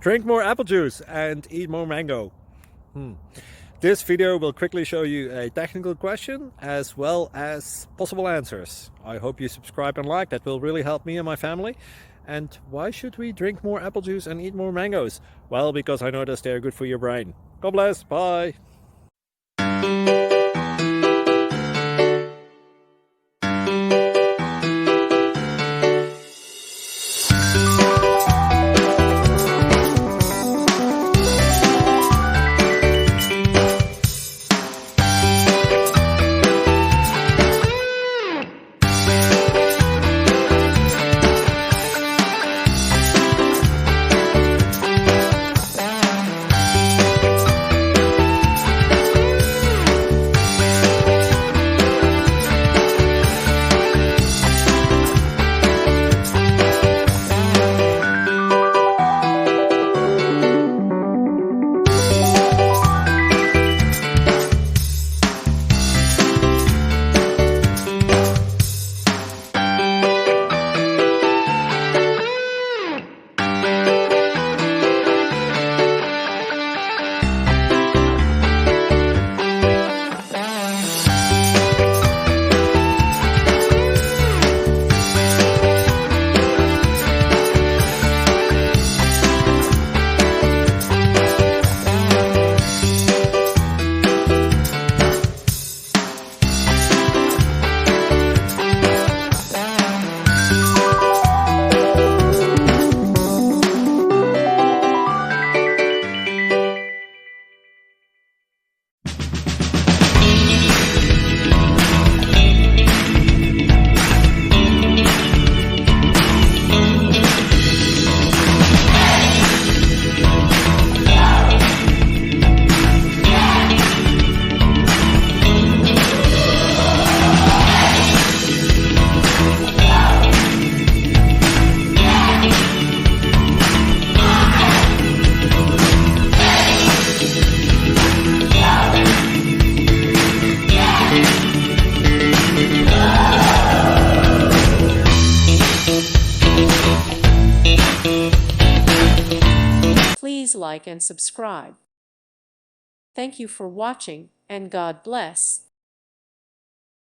Drink more apple juice and eat more mango. This video will quickly show you a technical question as well as possible answers. I hope you subscribe and like, that will really help me and my family. And why should we drink more apple juice and eat more mangoes? Well, because I noticed they're good for your brain. God bless, bye! Please like and subscribe. Thank you for watching, and God bless.